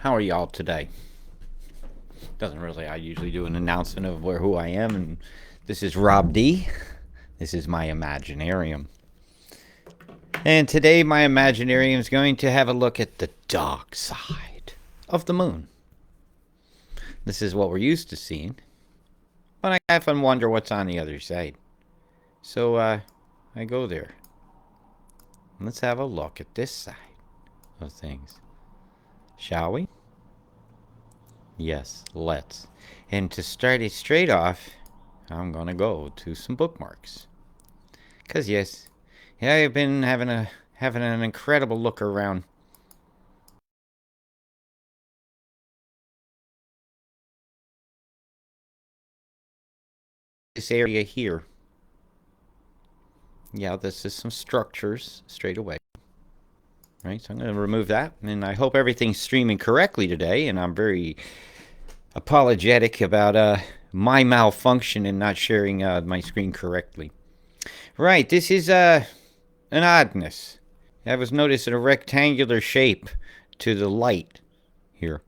How are y'all today? Doesn't really. I usually do an announcement of who I am, and this is Rob D. This is my Imaginarium, and today my Imaginarium is going to have a look at the dark side of the moon. This is what we're used to seeing, but I often wonder what's on the other side. So I go there. Let's have a look at this side of things, shall we? Yes, let's. And to start it straight off, I'm gonna go to some bookmarks. Cause yes, yeah, I've been having an incredible look around this area here. Yeah, this is some structures straight away. Right, so I'm gonna remove that, and I hope everything's streaming correctly today. And I'm very apologetic about my malfunction in not sharing my screen correctly. Right, this is an oddness. I was noticing a rectangular shape to the light here.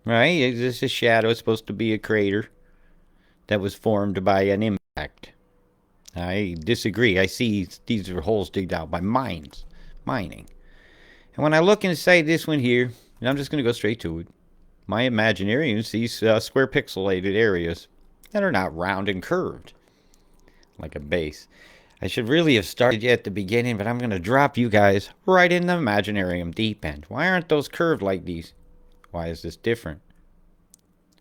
Right, this is a shadow. It's supposed to be a crater that was formed by an impact. I disagree. I see these are holes digged out by mining. And when I look inside this one here, and I'm just going to go straight to it, my Imaginarium sees square pixelated areas that are not round and curved like a base. I should really have started at the beginning, but I'm going to drop you guys right in the Imaginarium deep end. Why aren't those curved like these? Why is this different?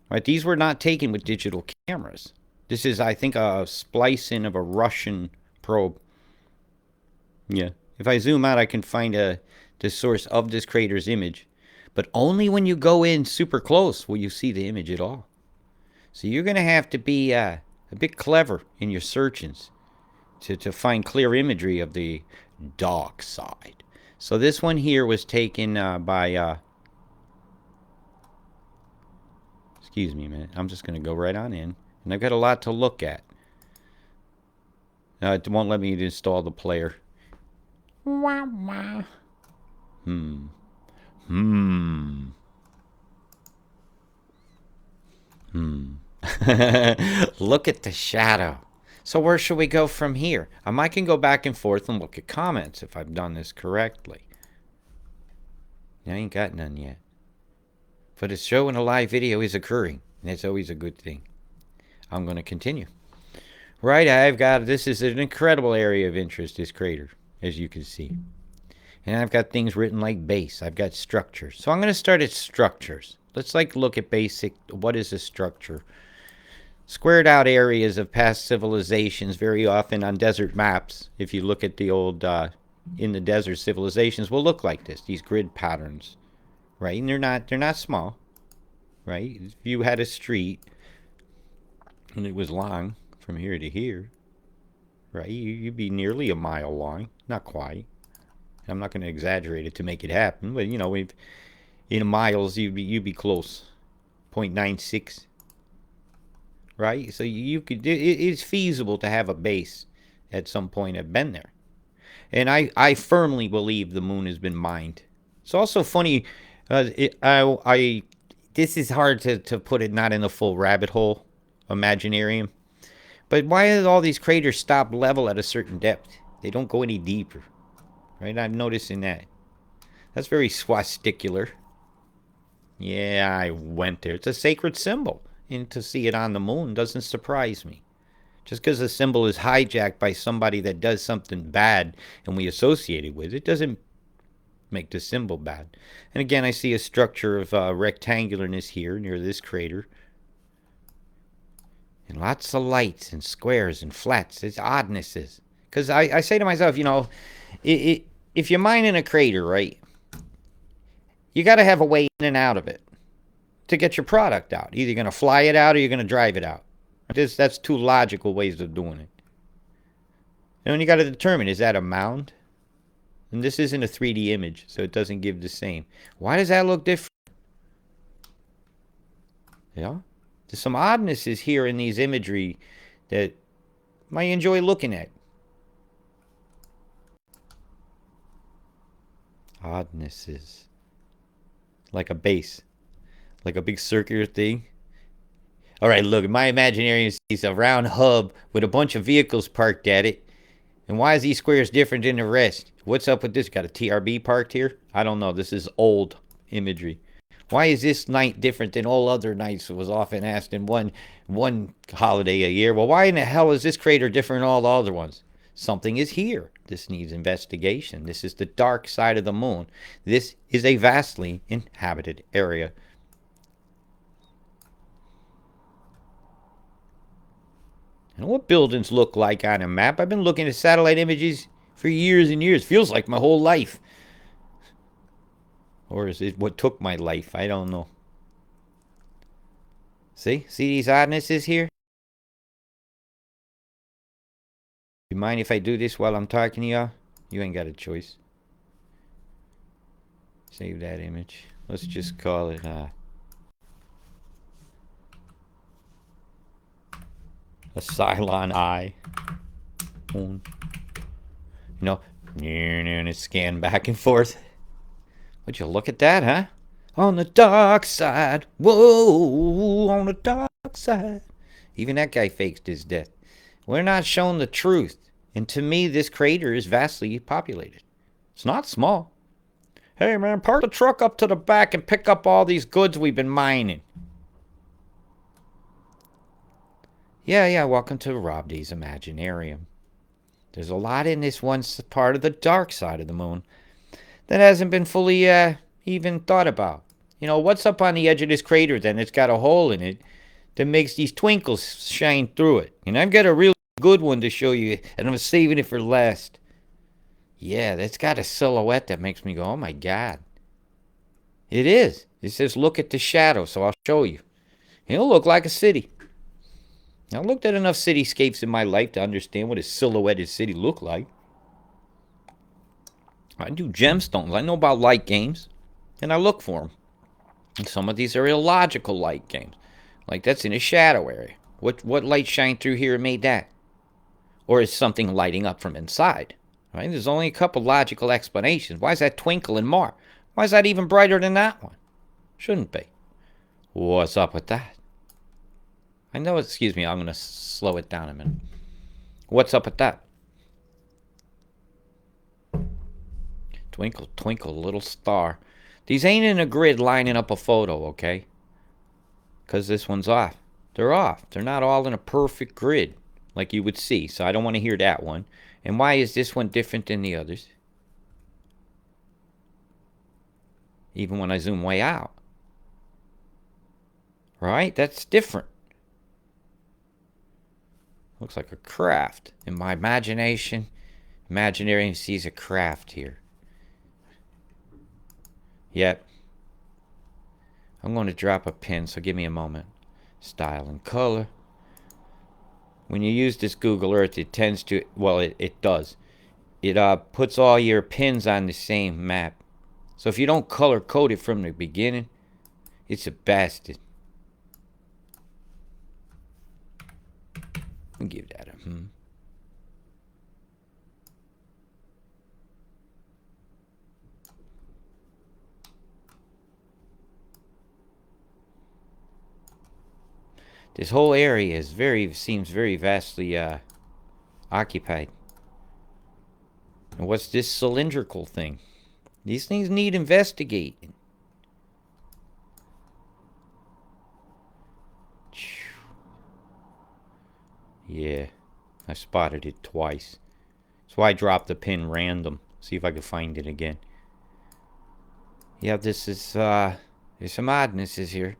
Right, these were not taken with digital cameras. This is, I think, a splicing of a Russian probe. Yeah. If I zoom out, I can find the source of this crater's image. But only when you go in super close will you see the image at all. So you're going to have to be a bit clever in your searchings to find clear imagery of the dark side. So this one here was taken by, excuse me a minute, I'm just going to go right on in. And I've got a lot to look at. It won't let me install the player. Hmm. Hmm. Hmm. Look at the shadow. So where should we go from here? I can go back and forth and look at comments if I've done this correctly. I ain't got none yet. But a show and a live video is occurring, and it's always a good thing. I'm going to continue. Right, this is an incredible area of interest, this crater, as you can see. And I've got things written like base. I've got structures. So I'm going to start at structures. Let's look at basic, what is a structure? Squared out areas of past civilizations, very often on desert maps, if you look at the old in the desert civilizations, will look like this, these grid patterns, right? And they're not small, right? If you had a street and it was long from here to here, right? You'd be nearly a mile long, not quite. I'm not going to exaggerate it to make it happen, but in miles you'd be close, 0.96, right? So you could it's feasible to have a base at some point have been there, and I firmly believe the moon has been mined. It's also funny, I this is hard to put it not in the full rabbit hole, Imaginarium, but why do all these craters stop level at a certain depth? They don't go any deeper, right? I'm noticing that. That's very swasticular. Yeah, I went there. It's a sacred symbol. And to see it on the moon doesn't surprise me. Just because a symbol is hijacked by somebody that does something bad and we associate it with it doesn't make the symbol bad. And again, I see a structure of rectangularness here near this crater. And lots of lights and squares and flats. It's oddnesses. Because I say to myself, if you're mining a crater, right, you got to have a way in and out of it to get your product out. Either you're going to fly it out or you're going to drive it out. That's two logical ways of doing it. And then you got to determine, is that a mound? And this isn't a 3D image, so it doesn't give the same. Why does that look different? Yeah? There's some oddnesses here in these imagery that might enjoy looking at. Oddnesses. like a base, like a big circular thing. All right, look, my Imaginarium sees a round hub with a bunch of vehicles parked at it. And why is these squares different than the rest? What's up with this? Got a TRB parked here? I don't know. This is old imagery. Why is this night different than all other nights? Was often asked in one holiday a year. Well, why in the hell is this crater different than all the other ones? Something is here. This needs investigation. This is the dark side of the moon. This is a vastly inhabited area. And what buildings look like on a map? I've been looking at satellite images for years and years. Feels like my whole life. Or is it what took my life? I don't know. See these oddnesses here? You mind if I do this while I'm talking to y'all? You ain't got a choice. Save that image. Let's just call it a Cylon eye. You know, and it's scanned back and forth. Would you look at that, huh? On the dark side. Whoa, on the dark side. Even that guy faked his death. We're not shown the truth. And to me, this crater is vastly populated. It's not small. Hey, man, park the truck up to the back and pick up all these goods we've been mining. Yeah, welcome to Rob D's Imaginarium. There's a lot in this one part of the dark side of the moon that hasn't been fully even thought about. You know, what's up on the edge of this crater then? It's got a hole in it that makes these twinkles shine through it. And I've got a real good one to show you, and I'm saving it for last. Yeah, that's got a silhouette that makes me go, oh my God. It is. It says, look at the shadow, so I'll show you. It'll look like a city. I looked at enough cityscapes in my life to understand what a silhouetted city looked like. I do gemstones. I know about light games, and I look for them. And some of these are illogical light games. Like that's in a shadow area. What light shined through here and made that? Or is something lighting up from inside? Right? There's only a couple logical explanations. Why is that twinkle in Mars? Why is that even brighter than that one? Shouldn't be. What's up with that? I know, excuse me, I'm going to slow it down a minute. What's up with that? Twinkle, twinkle, little star. These ain't in a grid lining up a photo, okay? Because this one's off. They're off. They're not all in a perfect grid like you would see, so I don't want to hear that one. And why is this one different than the others? Even when I zoom way out. Right? That's different. Looks like a craft. In my imagination, Imaginarium sees a craft here. Yep. I'm going to drop a pin, so give me a moment. Style and color. When you use this Google Earth, it tends to, well, it does. It puts all your pins on the same map. So if you don't color code it from the beginning, it's a bastard. I'll give that a This whole area is seems very vastly occupied. And what's this cylindrical thing? These things need investigating. Yeah, I spotted it twice. That's why I dropped the pin random. See if I can find it again. Yeah, this is, there's some oddnesses here.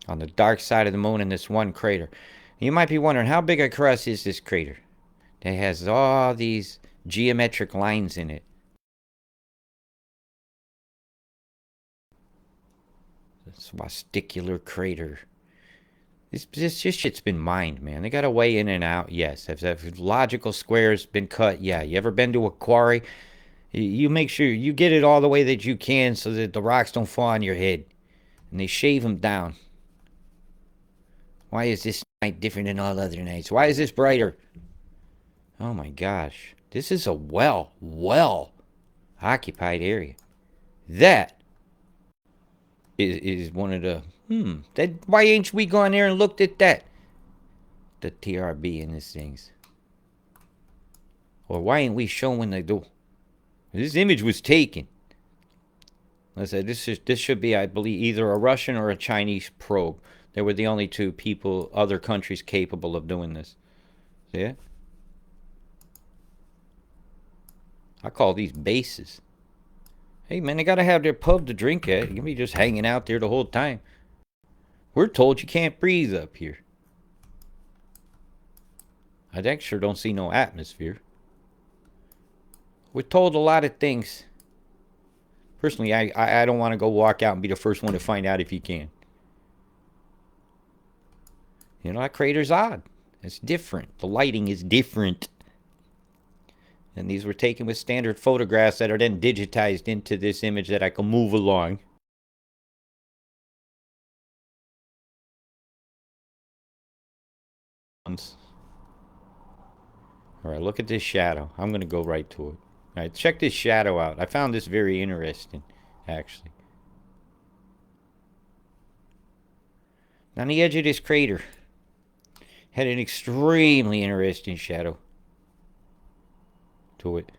On the dark side of the moon in this one crater. You might be wondering, how big across is this crater? It has all these geometric lines in it. Swasticular crater. This shit's been mined, man. They got a way in and out, yes. Have logical squares been cut? Yeah. You ever been to a quarry? You make sure you get it all the way that you can so that the rocks don't fall on your head. And they shave them down. Why is this night different than all other nights? Why is this brighter? Oh my gosh. This is a well occupied area. That is one of the why ain't we gone there and looked at that? The TRB in these things. Or why ain't we showing the door? This image was taken. Let's say this should be, I believe, either a Russian or a Chinese probe. They were the only two people, other countries capable of doing this. See it? I call these bases. Hey man, they gotta have their pub to drink at. You can be just hanging out there the whole time. We're told you can't breathe up here. I actually sure don't see no atmosphere. We're told a lot of things. Personally, I don't want to go walk out and be the first one to find out if you can. You know, that crater's odd. It's different. The lighting is different. And these were taken with standard photographs that are then digitized into this image that I can move along. Alright, look at this shadow. I'm going to go right to it. Alright, check this shadow out. I found this very interesting, actually. On the edge of this crater, had an extremely interesting shadow to it.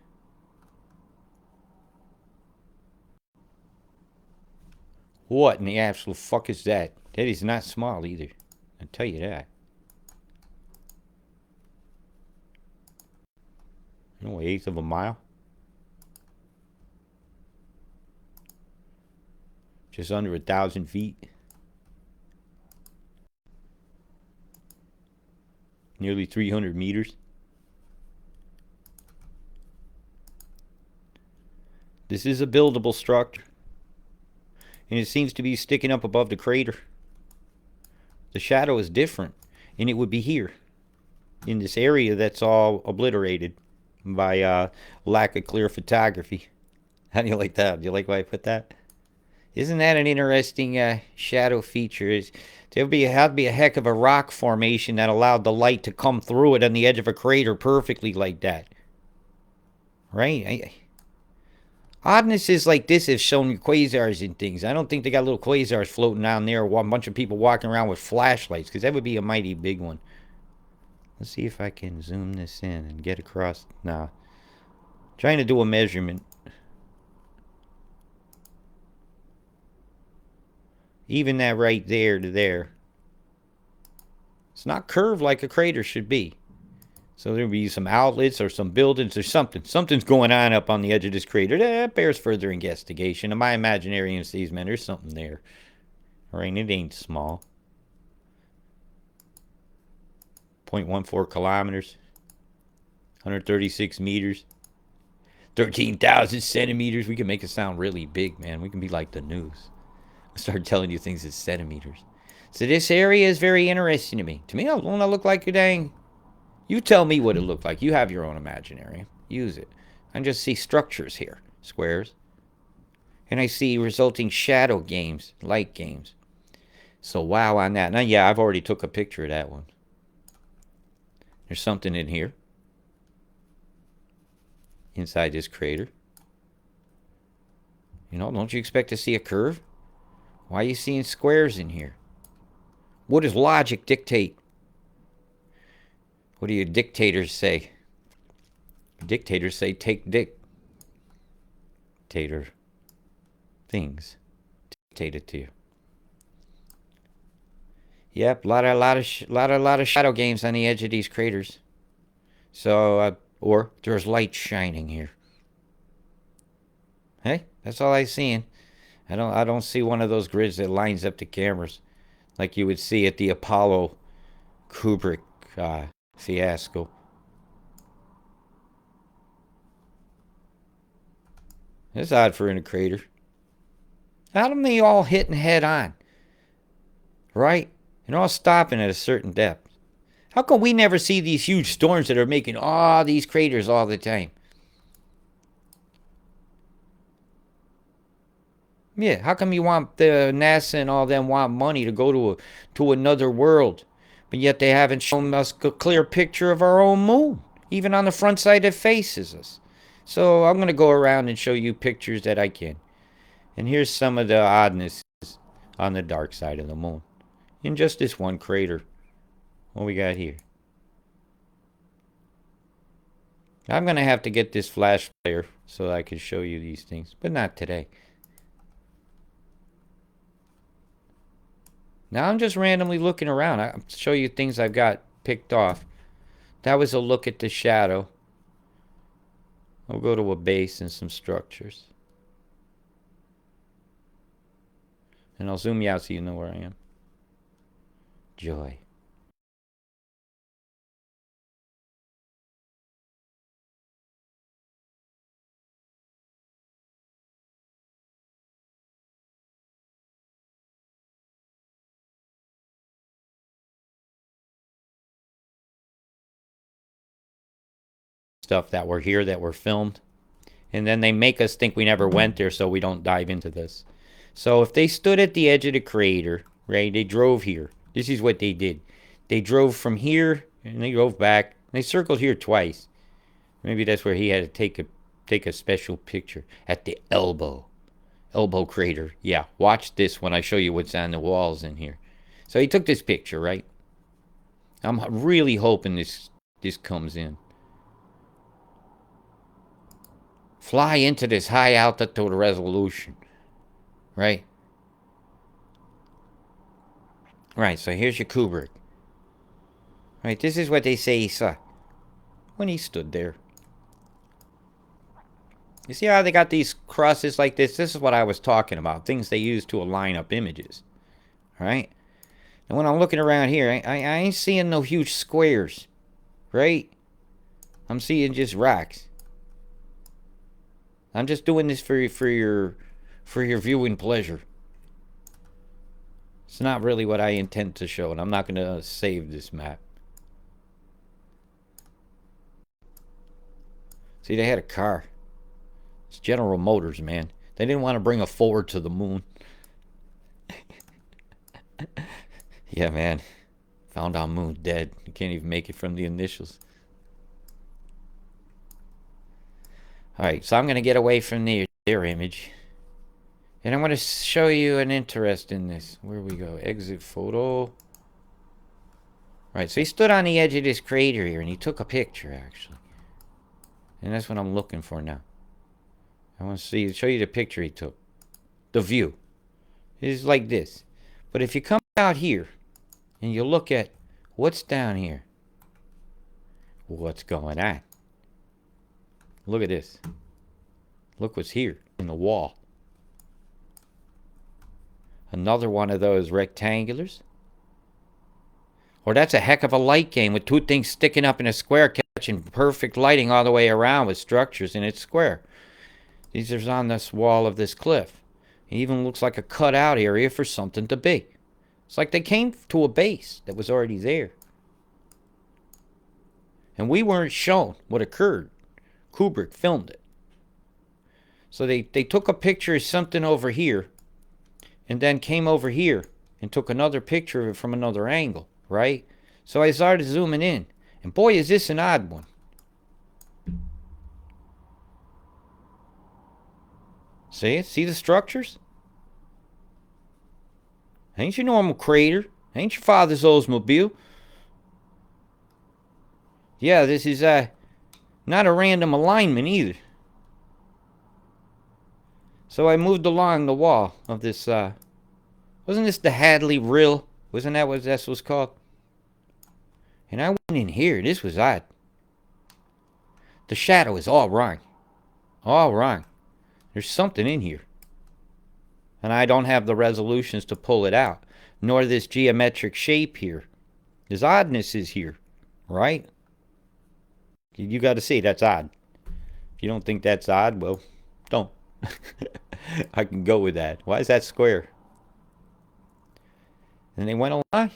What in the absolute fuck is that? That is not small either. I'll tell you that. No, 1/8 of a mile. Just under 1,000 feet. Nearly 300 meters. This is a buildable structure. And it seems to be sticking up above the crater. The shadow is different. And it would be here. In this area that's all obliterated by lack of clear photography. How do you like that? Do you like why I put that? Isn't that an interesting shadow feature? There'd be a heck of a rock formation that allowed the light to come through it on the edge of a crater perfectly like that. Right? Oddnesses like this have shown you quasars and things. I don't think they got little quasars floating down there or a bunch of people walking around with flashlights, because that would be a mighty big one. Let's see if I can zoom this in and get across. Nah. Trying to do a measurement. Even that right there to there. It's not curved like a crater should be. So there'll be some outlets or some buildings or something. Something's going on up on the edge of this crater. That bears further investigation. In my Imaginarium sees, man, there's something there. Alright, it ain't small. 0.14 kilometers. 136 meters. 13,000 centimeters. We can make it sound really big, man. We can be like the news. Start telling you things in centimeters. So this area is very interesting to me. To me, it don't look like a dang. You tell me what it looked like. You have your own Imaginarium. Use it. I just see structures here. Squares. And I see resulting shadow games. Light games. So wow on that. Now, yeah, I've already took a picture of that one. There's something in here. Inside this crater. You know, don't you expect to see a curve? Why are you seeing squares in here? What does logic dictate? What do your dictators say? Dictators say take dictator things. Dictate it to you. Yep, a lot of shadow games on the edge of these craters. So, or there's light shining here. Hey, that's all I'm seeing. I don't see one of those grids that lines up the cameras like you would see at the Apollo Kubrick fiasco. That's odd for in a crater. How come they all hitting head on? Right? And all stopping at a certain depth. How come we never see these huge storms that are making all these craters all the time? Yeah, how come you want the NASA and all them want money to go to another world, but yet they haven't shown us a clear picture of our own moon, even on the front side that faces us? So I'm gonna go around and show you pictures that I can. And here's some of the oddnesses. on the dark side of the moon. In just this one crater. What we got here? I'm going to have to get this flash player so I can show you these things, but not today. Now I'm just randomly looking around. I'll show you things I've got picked off. That was a look at the shadow. I'll go to a base and some structures. And I'll zoom you out so you know where I am. Joy. Stuff that were here that were filmed. And then they make us think we never went there so we don't dive into this. So if they stood at the edge of the crater, right, they drove here. This is what they did. They drove from here and they drove back. They circled here twice. Maybe that's where he had to take a special picture at the elbow crater. Yeah, watch this when I show you what's on the walls in here. So he took this picture, right? I'm really hoping this comes in. Fly into this high altitude resolution, right? Right, so here's your Kubrick. Right, this is what they say he saw when he stood there. You see how they got these crosses like this? This is what I was talking about. Things they use to align up images. Right? And when I'm looking around here, I ain't seeing no huge squares. Right? I'm seeing just rocks. I'm just doing this for your viewing pleasure. It's not really what I intend to show, and I'm not going to save this map. See, they had a car. It's General Motors, man. They didn't want to bring a Ford to the moon. Yeah, man. Found on moon, dead. You can't even make it from the initials. Alright, so I'm going to get away from their image. And I'm going to show you an interest in this. Where we go? Exit photo. Right, so he stood on the edge of this crater here, and he took a picture, actually. And that's what I'm looking for now. I want to show you the picture he took. The view. It's like this. But if you come out here, and you look at what's down here. What's going on? Look at this. Look what's here in the wall. Another one of those rectangulars. Or that's a heck of a light game with two things sticking up in a square catching perfect lighting all the way around with structures in its square. These are on this wall of this cliff. It even looks like a cutout area for something to be. It's like they came to a base that was already there. And we weren't shown what occurred. Kubrick filmed it. So they took a picture of something over here and then came over here and took another picture of it from another angle, right? So I started zooming in. And boy, is this an odd one. See it? See the structures? Ain't your normal crater. Ain't your father's Oldsmobile. Yeah, this is not a random alignment either. So I moved along the wall of this, wasn't this the Hadley Rill? Wasn't that what this was called? And I went in here. This was odd. The shadow is all wrong. All wrong. There's something in here. And I don't have the resolutions to pull it out. Nor this geometric shape here. There's oddnesses here. Right? You got to see that's odd. If you don't think that's odd, well, don't. I can go with that. Why is that square? And they went along.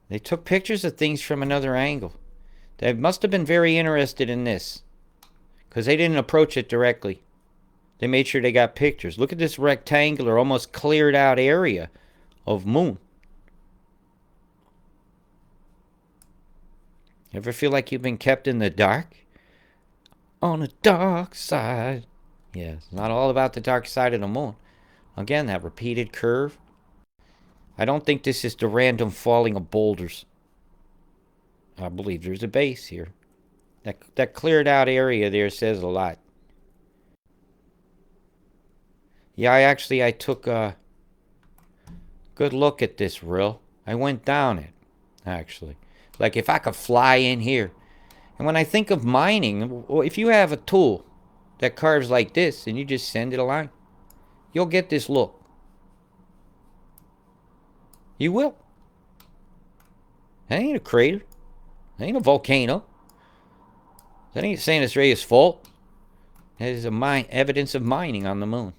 They took pictures of things from another angle. They must have been very interested in this. Because they didn't approach it directly. They made sure they got pictures. Look at this rectangular, almost cleared out area of moon. Ever feel like you've been kept in the dark? On the dark side. Yeah, it's not all about the dark side of the moon. Again, that repeated curve. I don't think this is the random falling of boulders. I believe there's a base here. That cleared out area there says a lot. Yeah, I took a good look at this rill. I went down it, actually. Like if I could fly in here. And when I think of mining, well, if you have a tool that carves like this and you just send it a line, you'll get this look. You will. That ain't a crater. That ain't a volcano. That ain't San Andreas fault. That is evidence of mining on the moon.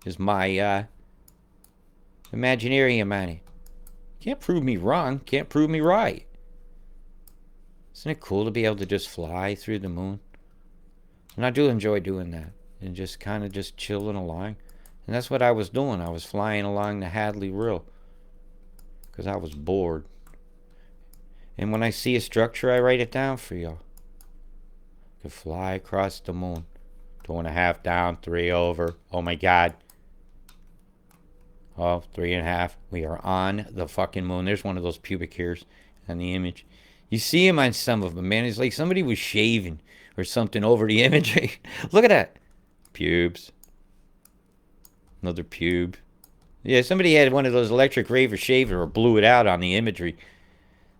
Is my Imaginarium on it. Can't prove me wrong. Can't prove me right. Isn't it cool to be able to just fly through the moon? And I do enjoy doing that. And just kind of just chilling along. And that's what I was doing. I was flying along the Hadley Rill. Because I was bored. And when I see a structure, I write it down for y'all. Could fly across the moon. 2.5 down, 3 over. Oh my god. Oh, 3.5. We are on the fucking moon. There's one of those pubic hairs on the image. You see him on some of them, man. It's like somebody was shaving or something over the imagery. Look at that. Pubes. Another pube. Yeah, somebody had one of those electric razor shaver or blew it out on the imagery.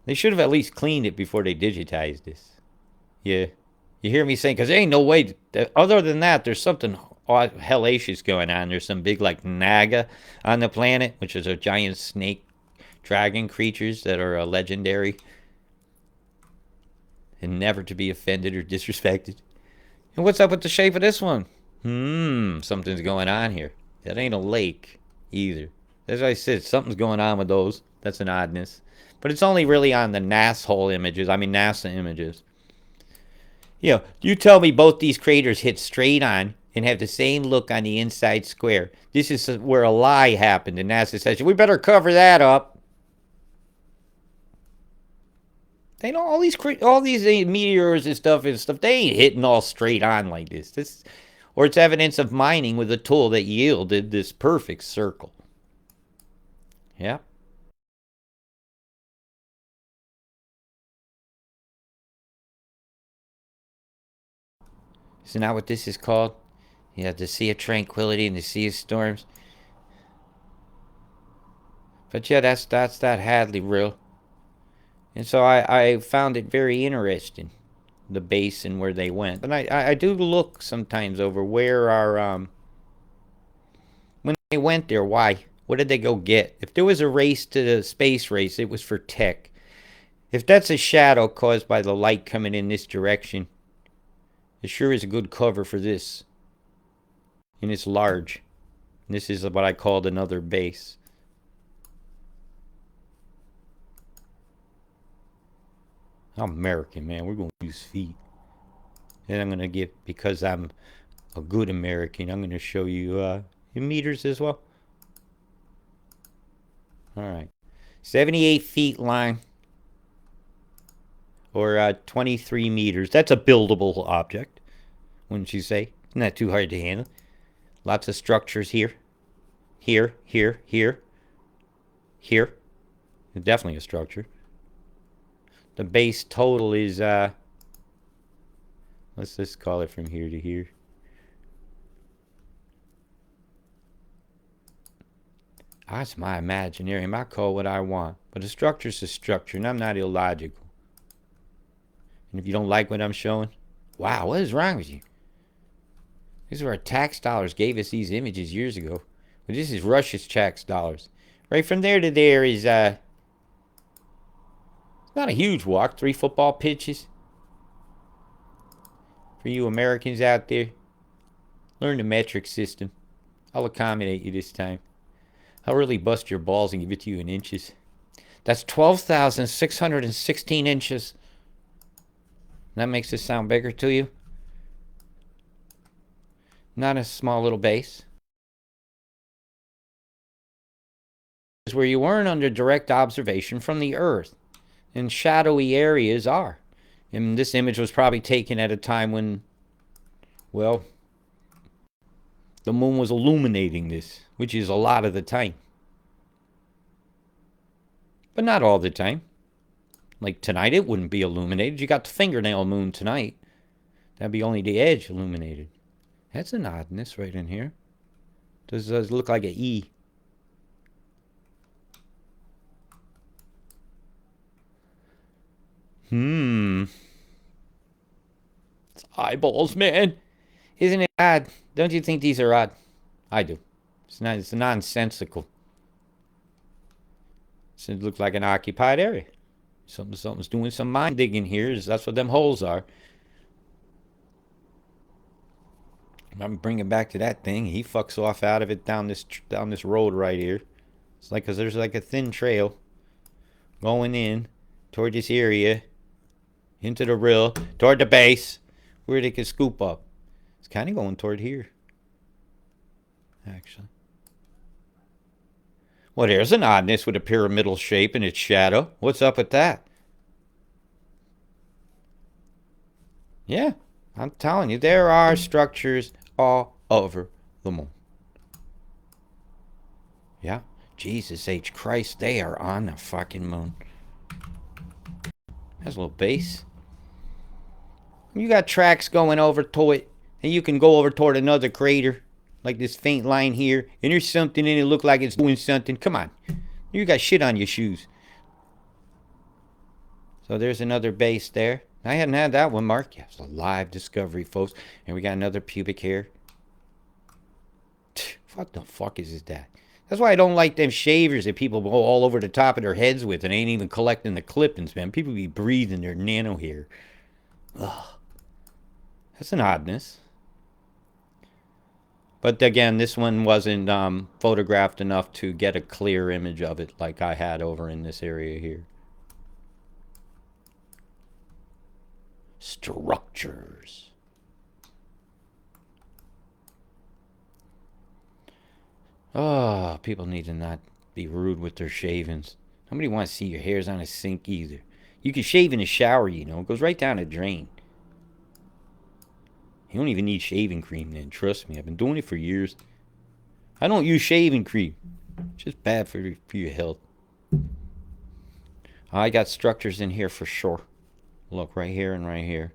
They should have at least cleaned it before they digitized this. Yeah. You hear me saying, because there ain't no way. Other than that, there's something hellacious going on. There's some big, like, Naga on the planet, which is a giant snake dragon creatures that are legendary and never to be offended or disrespected. And what's up with the shape of this one? Something's going on here. That ain't a lake either. As I said, something's going on with those. That's an oddness. But it's only really on the NASA images. You know, you tell me both these craters hit straight on and have the same look on the inside square. This is where a lie happened, and NASA says, we better cover that up. They know all these meteors and stuff, they ain't hitting all straight on like this. Or it's evidence of mining with a tool that yielded this perfect circle. Yeah. Isn't that what this is called? Yeah, the Sea of Tranquility and the Sea of Storms. But yeah, that's that Hadley Rill. And so I found it very interesting, the base and where they went. And I do look sometimes over where our, when they went there, why? What did they go get? If there was a race to the space race, it was for tech. If that's a shadow caused by the light coming in this direction, it sure is a good cover for this. And it's large. And this is what I called another base. I'm American, man. We're going to use feet. And I'm going to get, because I'm a good American, I'm going to show you in meters as well. All right. 78 feet line. Or 23 meters. That's a buildable object, wouldn't you say? Not too hard to handle. Lots of structures here. Here. Definitely a structure. The base total is, let's just call it from here to here. That's my Imaginarium. I call what I want. But a structure's a structure, and I'm not illogical. And if you don't like what I'm showing, wow, what is wrong with you? This is where our tax dollars gave us these images years ago. But this is Russia's tax dollars. Right from there to there is, it's not a huge walk. 3 football pitches. For you Americans out there, learn the metric system. I'll accommodate you this time. I'll really bust your balls and give it to you in inches. That's 12,616 inches. That makes this sound bigger to you? Not a small little base. Is where you weren't under direct observation from the Earth. And shadowy areas are. And this image was probably taken at a time when, well, the moon was illuminating this, which is a lot of the time. but not all the time. Like tonight, it wouldn't be illuminated. You got the fingernail moon tonight. That'd be only the edge illuminated. That's an oddness right in here. Does look like an E. It's eyeballs, man. Isn't it odd? Don't you think these are odd? I do. It's not. It's nonsensical. It looks like an occupied area. Something's doing some mine digging here. That's what them holes are. I'm bringing back to that thing. He fucks off out of it down this road right here. It's like because there's like a thin trail going in toward this area, into the rill, toward the base, where they can scoop up. It's kind of going toward here, actually. Well, there's an oddness with a pyramidal shape in its shadow. What's up with that? Yeah, I'm telling you, there are structures all over the moon. Yeah, Jesus H. Christ, they are on the fucking moon. Has a little base. You got tracks going over to it, and you can go over toward another crater, like this faint line here, and there's something in it look like it's doing something. Come on, you got shit on your shoes. So there's another base there. I hadn't had that one marked. Yeah, it's a live discovery, folks. And we got another pubic hair. What the fuck is that? That's why I don't like them shavers that people go all over the top of their heads with and ain't even collecting the clippings, man. People be breathing their nano hair. Ugh. That's an oddness. But again, this one wasn't photographed enough to get a clear image of it like I had over in this area here. Structures. Oh, people need to not be rude with their shavings. Nobody wants to see your hairs on a sink either. You can shave in the shower, you know. It goes right down the drain. You don't even need shaving cream then. Trust me, I've been doing it for years. I don't use shaving cream. It's just bad for your health. I got structures in here for sure. Look, right here and right here.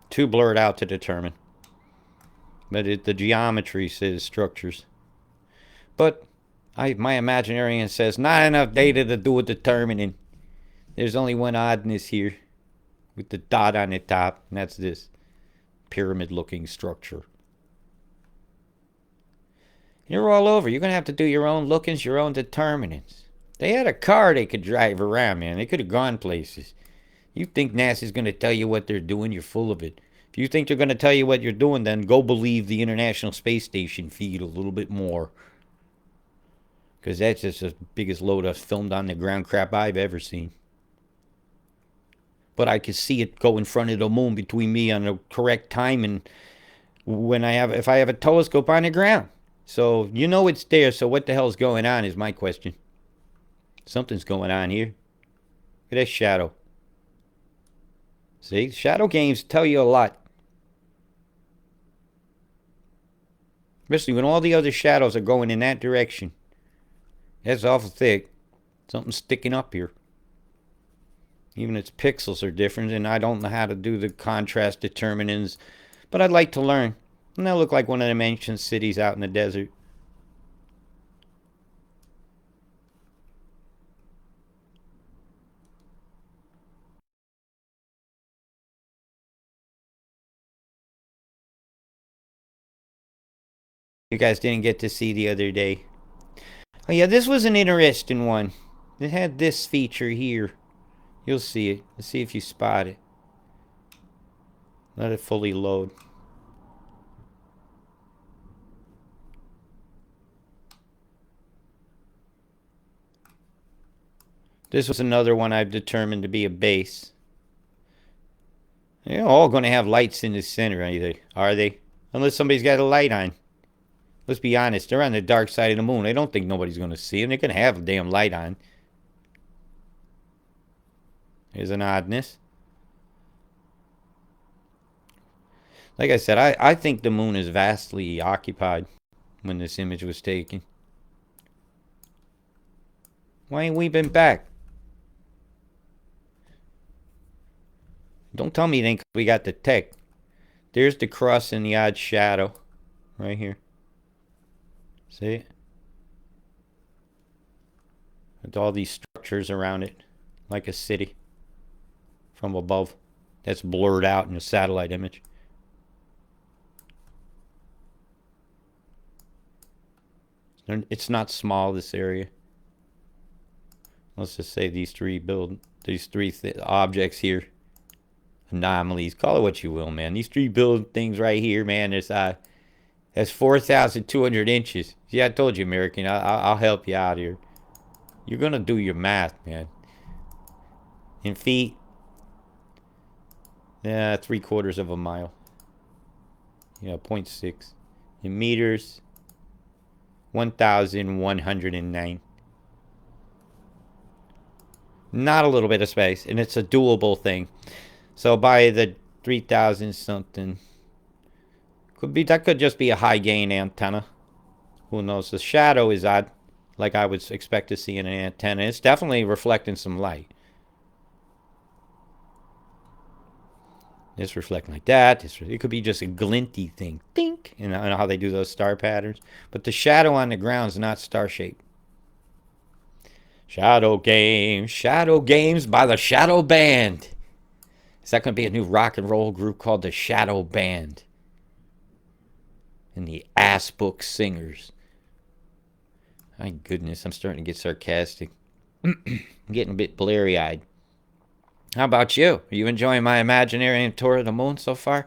Too blurred out to determine. But the geometry says structures. But my Imaginarium says not enough data to do a determining. There's only one oddness here with the dot on the top, and that's this pyramid-looking structure. You're all over. You're going to have to do your own lookings, your own determinants. They had a car they could drive around, man. They could have gone places. You think NASA's going to tell you what they're doing, you're full of it. If you think they're going to tell you what you're doing, then go believe the International Space Station feed a little bit more. Because that's just the biggest load of filmed on the ground crap I've ever seen. But I could see it go in front of the moon between me on the correct time and if I have a telescope on the ground. So you know it's there, so what the hell's going on is my question. Something's going on here. Look at that shadow. See, shadow games tell you a lot. Especially when all the other shadows are going in that direction. That's awful thick. Something's sticking up here. Even its pixels are different, and I don't know how to do the contrast determinants, but I'd like to learn. And that look like one of them ancient cities out in the desert. You guys didn't get to see the other day. Oh yeah, this was an interesting one. It had this feature here. You'll see it. Let's see if you spot it. Let it fully load. This was another one I've determined to be a base. They're all going to have lights in the center, are they? Unless somebody's got a light on. Let's be honest, they're on the dark side of the moon. I don't think nobody's going to see them. They're going to have a damn light on. Here's an oddness. Like I said, I think the moon is vastly occupied when this image was taken. Why ain't we been back? Don't tell me it ain't 'cause we got the tech. There's the cross in the odd shadow. Right here. See it? With all these structures around it. Like a city. From above. That's blurred out in a satellite image. It's not small, this area. Let's just say these three objects here. Anomalies. Call it what you will, man. These three build things right here, man. That's 4,200 inches. Yeah, I told you, American. I'll help you out here. You're gonna do your math, man. In feet, yeah, 3/4 of a mile. Yeah, 0.6. In meters, 1,109. Not a little bit of space, and it's a doable thing. So by the 3,000 something, that could just be a high gain antenna. Who knows? The shadow is odd, like I would expect to see in an antenna. It's definitely reflecting some light. It's reflecting like that. It could be just a glinty thing. Dink! You know how they do those star patterns? But the shadow on the ground is not star shaped. Shadow Games by the Shadow Band. Is that going to be a new rock and roll group called the Shadow Band? And the Ass Book Singers. My goodness, I'm starting to get sarcastic. I'm getting a bit bleary eyed. How about you? Are you enjoying my Imaginarium tour of the moon so far?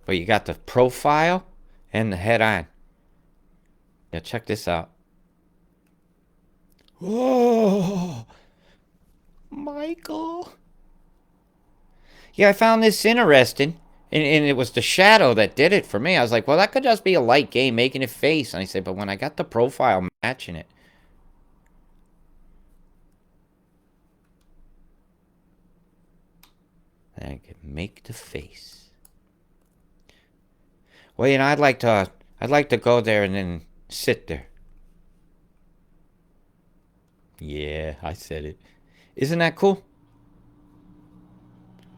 But you got the profile and the head on. Now check this out. Oh, Michael. Yeah, I found this interesting. And it was the shadow that did it for me. I was like, well, that could just be a light game making it face. And I said, but when I got the profile matching it. I could make the face. Well, you know, I'd like to go there and then sit there. Yeah, I said it. Isn't that cool?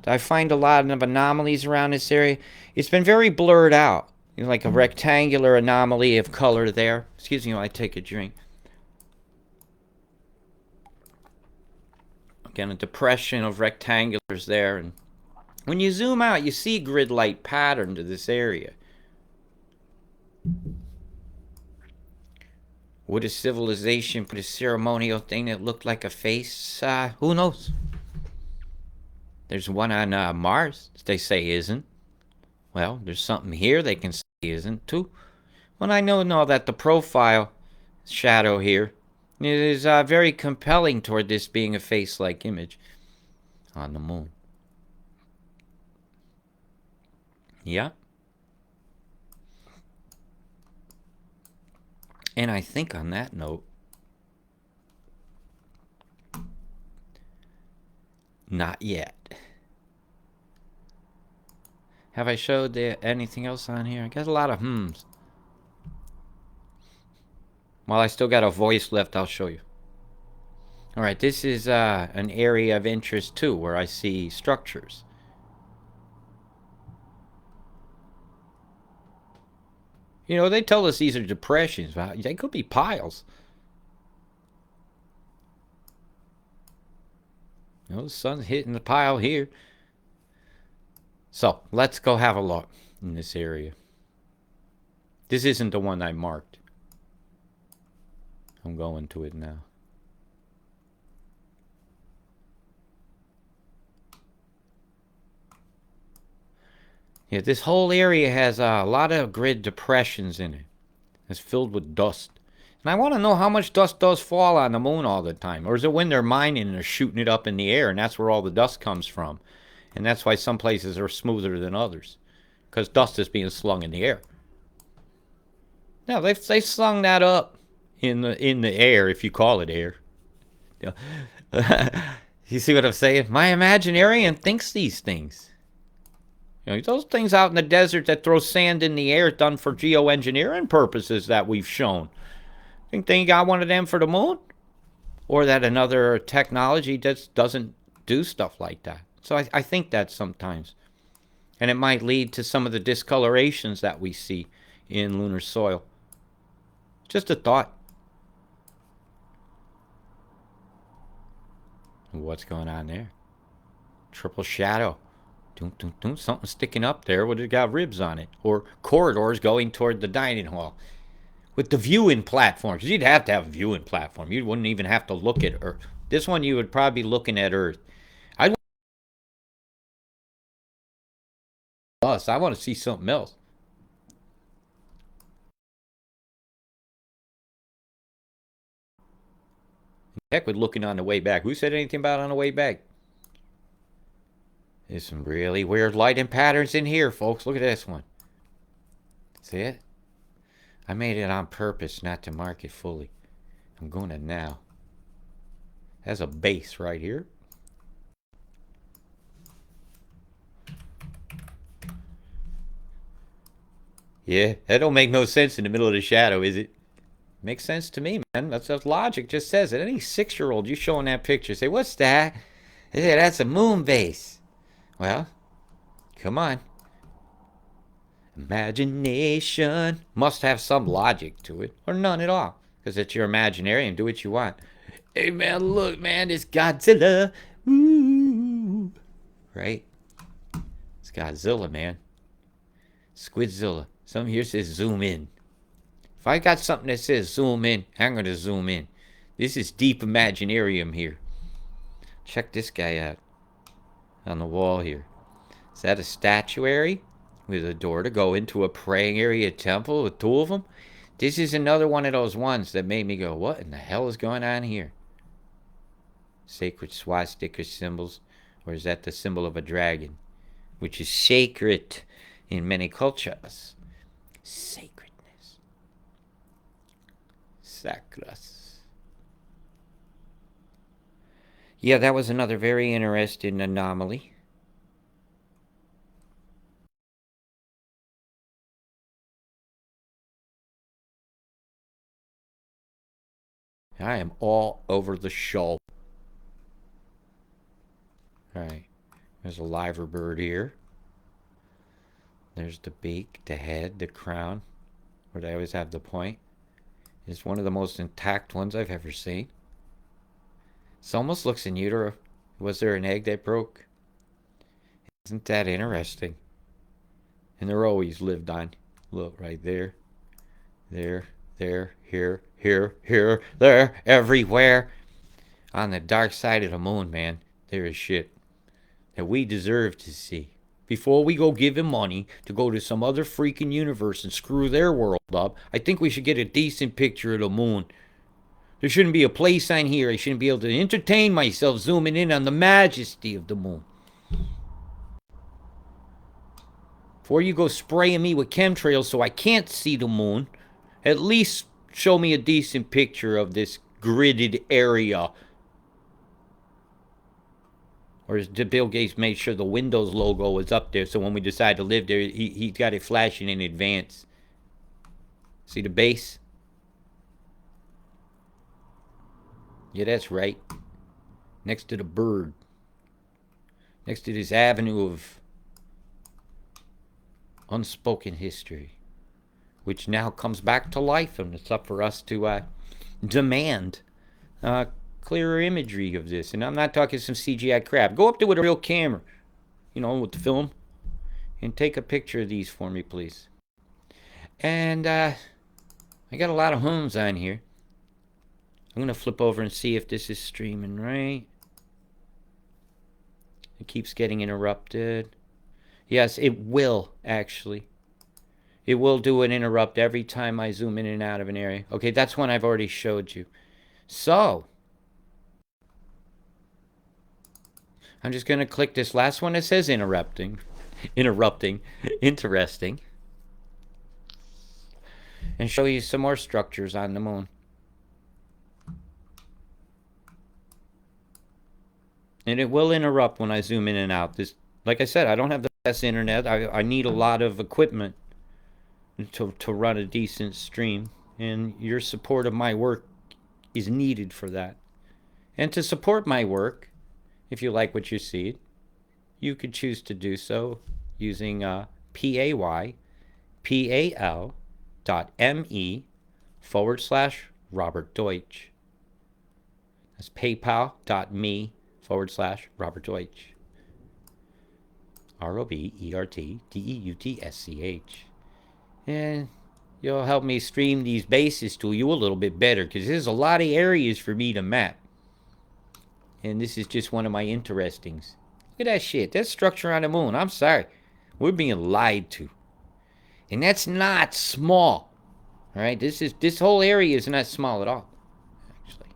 I find a lot of anomalies around this area. It's been very blurred out. You know, like a rectangular anomaly of color there. Excuse me while I take a drink. Again, a depression of rectangulars there. And when you zoom out, you see grid-like pattern to this area. Would a civilization put a ceremonial thing that looked like a face? Who knows? There's one on Mars they say isn't. Well, there's something here they can say isn't too. Well, I know that the profile shadow here is very compelling toward this being a face-like image on the moon. Yeah. And I think on that note, not yet. Have I showed anything else on here? I got a lot of hmms. While I still got a voice left, I'll show you. Alright, this is an area of interest too, where I see structures. You know, they tell us these are depressions, but they could be piles. You know, the sun's hitting the pile here. So, let's go have a look in this area. This isn't the one I marked. I'm going to it now. Yeah, this whole area has a lot of grid depressions in it. It's filled with dust. And I want to know how much dust does fall on the moon all the time. Or is it when they're mining and they're shooting it up in the air and that's where all the dust comes from? And that's why some places are smoother than others. Because dust is being slung in the air. Now, they've slung that up in the air, if you call it air. You know, you see what I'm saying? My Imaginarium thinks these things. Those things out in the desert that throw sand in the air done for geoengineering purposes that we've shown. Think they got one of them for the moon? Or that another technology just doesn't do stuff like that. So I think that sometimes. And it might lead to some of the discolorations that we see in lunar soil. Just a thought. What's going on there? Triple shadow. Something sticking up there. Would it got ribs on it? Or corridors going toward the dining hall. With the viewing platforms. You'd have to have a viewing platform. You wouldn't even have to look at Earth. This one you would probably be looking at Earth. I want to see something else. Heck with looking on the way back. Who said anything about on the way back? There's some really weird lighting patterns in here, folks. Look at this one. See it? I made it on purpose not to mark it fully. I'm going to now. Has a base right here. Yeah, that don't make no sense in the middle of the shadow, is it? Makes sense to me, man. That's logic. Just says it. Any 6-year-old you showing that picture say, "What's that?" They say, "That's a moon base." Well, come on. Imagination must have some logic to it, or none at all, because it's your Imaginarium. Do what you want. Hey man, look, man, it's Godzilla. Ooh. Right? It's Godzilla, man. Squidzilla. Something here says zoom in. If I got something that says zoom in, I'm going to zoom in. This is deep Imaginarium here. Check this guy out. On the wall here. Is that a statuary? With a door to go into a praying area temple with 2 of them? This is another one of those ones that made me go, what in the hell is going on here? Sacred swastika symbols. Or is that the symbol of a dragon? Which is sacred in many cultures. Sacredness. Sacras. Yeah, that was another very interesting anomaly. I am all over the show. Alright. There's a liver bird here. There's the beak, the head, the crown. Where they always have the point. It's one of the most intact ones I've ever seen. This almost looks in utero. Was there an egg that broke? Isn't that interesting? And they're always lived on. Look, right there. There, here, there, everywhere. On the dark side of the moon, man, there is shit that we deserve to see. Before we go give him money to go to some other freaking universe and screw their world up, I think we should get a decent picture of the moon. There shouldn't be a play sign here. I shouldn't be able to entertain myself zooming in on the majesty of the moon. Before you go spraying me with chemtrails so I can't see the moon, at least show me a decent picture of this gridded area. Or did Bill Gates make sure the Windows logo was up there so when we decide to live there, he got it flashing in advance? See the base? Yeah, that's right. Next to the bird. Next to this avenue of unspoken history, which now comes back to life, and it's up for us to demand clearer imagery of this. And I'm not talking some CGI crap. Go up there with a real camera, with the film, and take a picture of these for me, please. And I got a lot of homes on here. I'm going to flip over and see if this is streaming right. It keeps getting interrupted. Yes, it will, actually. It will do an interrupt every time I zoom in and out of an area. Okay, that's one I've already showed you. So, I'm just going to click this last one that says interrupting. Interesting. And show you some more structures on the moon. And it will interrupt when I zoom in and out. This, like I said, I don't have the best internet. I need a lot of equipment to run a decent stream, and your support of my work is needed for that. And to support my work, if you like what you see, you could choose to do so using paypal.me/Robert Deutsch. That's paypal.me/Robert Deutsch. ROBERTDEUTSCH. And you'll help me stream these bases to you a little bit better, because there's a lot of areas for me to map. And this is just one of my interestings. Look at that shit. That's structure on the moon. I'm sorry. We're being lied to. And that's not small. All right? This whole area is not small at all. Actually.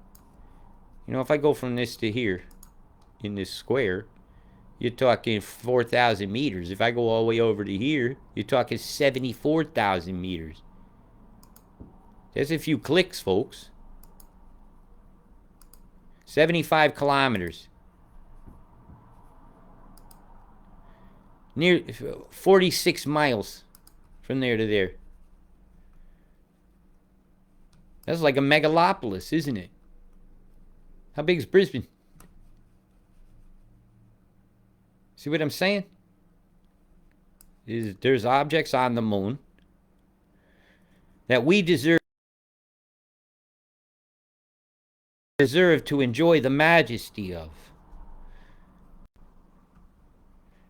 You know, if I go from this to here in this square, you're talking 4,000 meters. If I go all the way over to here, you're talking 74,000 meters. There's a few clicks, folks. 75 kilometers. Near 46 miles from there to there. That's like a megalopolis, isn't it? How big is Brisbane? See what I'm saying? There's objects on the moon that we deserve to enjoy the majesty of.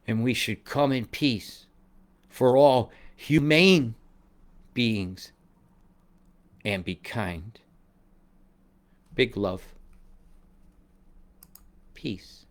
And we should come in peace for all humane beings and be kind. Big love. Peace.